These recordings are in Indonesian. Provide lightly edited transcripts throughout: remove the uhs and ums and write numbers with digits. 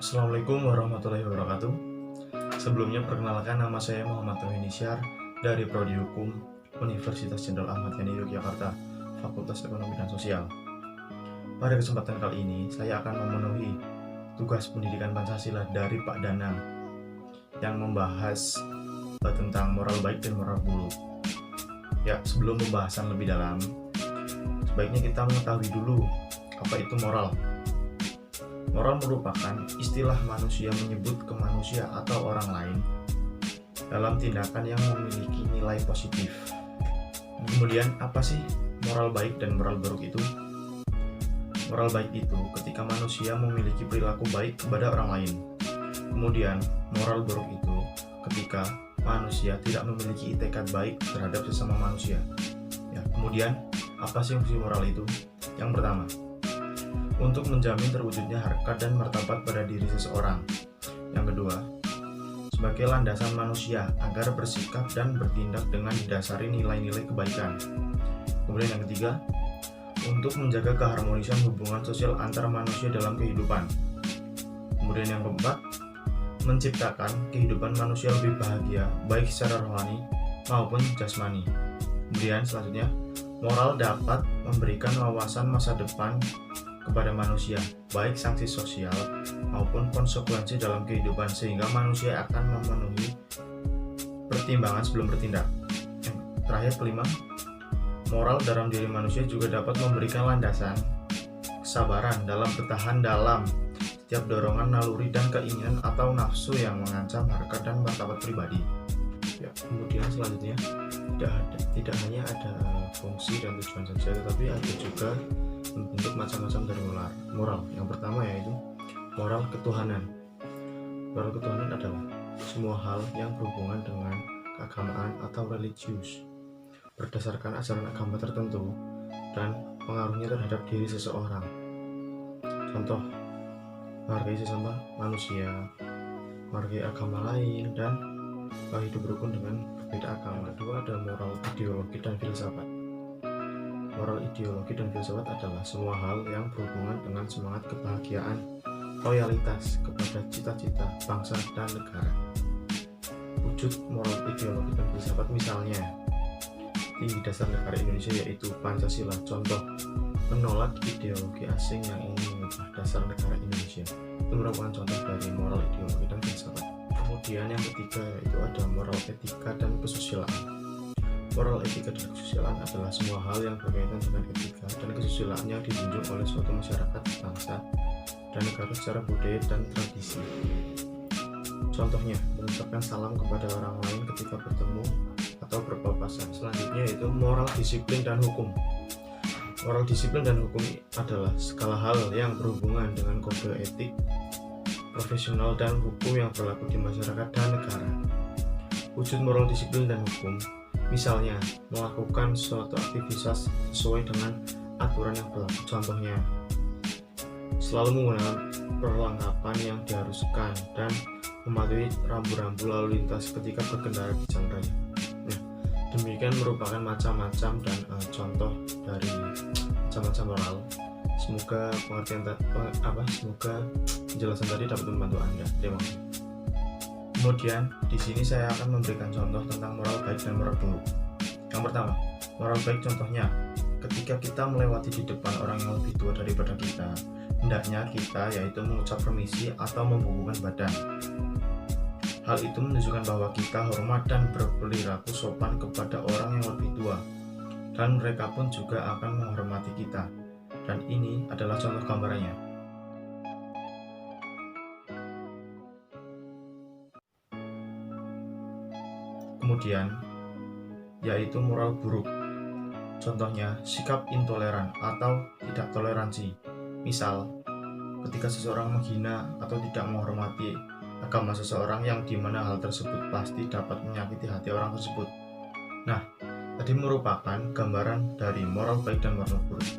Assalamualaikum warahmatullahi wabarakatuh. Sebelumnya perkenalkan, nama saya Muhammad Tauhid Nisyar dari Prodi Hukum Universitas Jenderal Ahmad Yani Yogyakarta, Fakultas Ekonomi dan Sosial. Pada kesempatan kali ini, saya akan memenuhi tugas pendidikan Pancasila dari Pak Danang yang membahas tentang moral baik dan moral buruk. Ya, sebelum pembahasan lebih dalam, sebaiknya kita mengetahui dulu apa itu moral. Moral merupakan istilah manusia menyebut ke manusia atau orang lain dalam tindakan yang memiliki nilai positif. Kemudian, apa sih moral baik dan moral buruk itu? Moral baik itu ketika manusia memiliki perilaku baik kepada orang lain. Kemudian, moral buruk itu ketika manusia tidak memiliki itikat baik terhadap sesama manusia. Ya, kemudian, apa sih fungsi moral itu? Yang pertama, untuk menjamin terwujudnya harkat dan martabat pada diri seseorang. Yang kedua, sebagai landasan manusia agar bersikap dan bertindak dengan didasari nilai-nilai kebaikan. Kemudian yang ketiga, untuk menjaga keharmonisan hubungan sosial antar manusia dalam kehidupan. Kemudian yang keempat, menciptakan kehidupan manusia lebih bahagia, baik secara rohani maupun jasmani. Kemudian selanjutnya, moral dapat memberikan wawasan masa depan kepada manusia, baik sanksi sosial maupun konsekuensi dalam kehidupan, sehingga manusia akan memenuhi pertimbangan sebelum bertindak. Yang terakhir, kelima, moral dalam diri manusia juga dapat memberikan landasan kesabaran dalam bertahan dalam setiap dorongan naluri dan keinginan atau nafsu yang mengancam harkat dan martabat pribadi. Ya, kemudian selanjutnya, tidak hanya ada fungsi dan tujuan saja, tetapi ada juga bentuk macam-macam dari moral. Yang pertama yaitu moral ketuhanan. Moral ketuhanan adalah semua hal yang berhubungan dengan keagamaan atau religius, berdasarkan ajaran agama tertentu dan pengaruhnya terhadap diri seseorang. Contoh, menghargai sesama manusia, menghargai agama lain, dan hidup rukun dengan berbeda agama. Kedua, ada moral ideologi dan filsafat. Moral ideologi dan filsafat adalah semua hal yang berhubungan dengan semangat kebahagiaan, loyalitas kepada cita-cita bangsa dan negara. Wujud moral ideologi dan filsafat misalnya tinggi dasar negara Indonesia yaitu Pancasila. Contoh, menolak ideologi asing yang ingin mengubah dasar negara Indonesia. Itu merupakan contoh dari moral ideologi dan filsafat. Kemudian yang ketiga yaitu ada moral etika dan kesusilaan. Moral etika dan kesusilaan adalah semua hal yang berkaitan dengan etika dan kesusilaan yang dijunjung oleh suatu masyarakat, bangsa, dan negara secara budaya dan tradisi. Contohnya, mengucapkan salam kepada orang lain ketika bertemu atau berpapasan. Selanjutnya yaitu moral disiplin dan hukum. Moral disiplin dan hukum adalah segala hal yang berhubungan dengan kode etik, profesional, dan hukum yang berlaku di masyarakat dan negara. Wujud moral disiplin dan hukum misalnya melakukan suatu aktivitas sesuai dengan aturan yang berlaku. Contohnya, selalu menggunakan perlengkapan yang diharuskan dan mematuhi rambu-rambu lalu lintas ketika berkendara di jalan raya. Nah, demikian merupakan macam-macam dan contoh dari macam-macam moral. Semoga semoga penjelasan tadi dapat membantu Anda. Terima kasih. Kemudian di sini saya akan memberikan contoh tentang moral baik dan moral buruk. Yang pertama, moral baik contohnya ketika kita melewati di depan orang yang lebih tua daripada kita, hendaknya kita yaitu mengucap permisi atau membubuhkan badan. Hal itu menunjukkan bahwa kita hormat dan berperilaku sopan kepada orang yang lebih tua, dan mereka pun juga akan menghormati kita. Dan ini adalah contoh gambarannya. Kemudian, yaitu moral buruk. Contohnya, sikap intoleran atau tidak toleransi. Misal, ketika seseorang menghina atau tidak menghormati agama seseorang yang dimana hal tersebut pasti dapat menyakiti hati orang tersebut. Nah, tadi merupakan gambaran dari moral baik dan moral buruk.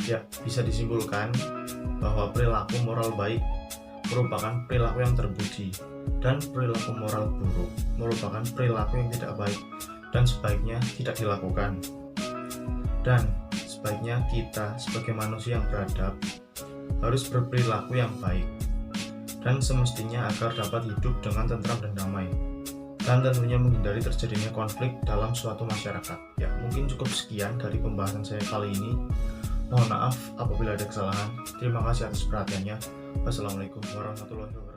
Ya, bisa disimpulkan bahwa perilaku moral baik merupakan perilaku yang terpuji, dan perilaku moral buruk merupakan perilaku yang tidak baik dan sebaiknya tidak dilakukan. Dan sebaiknya kita sebagai manusia yang beradab harus berperilaku yang baik dan semestinya agar dapat hidup dengan tentram dan damai, dan tentunya menghindari terjadinya konflik dalam suatu masyarakat. Ya, mungkin cukup sekian dari pembahasan saya kali ini. Mohon maaf apabila ada kesalahan. Terima kasih atas perhatiannya. Wassalamualaikum warahmatullahi wabarakatuh.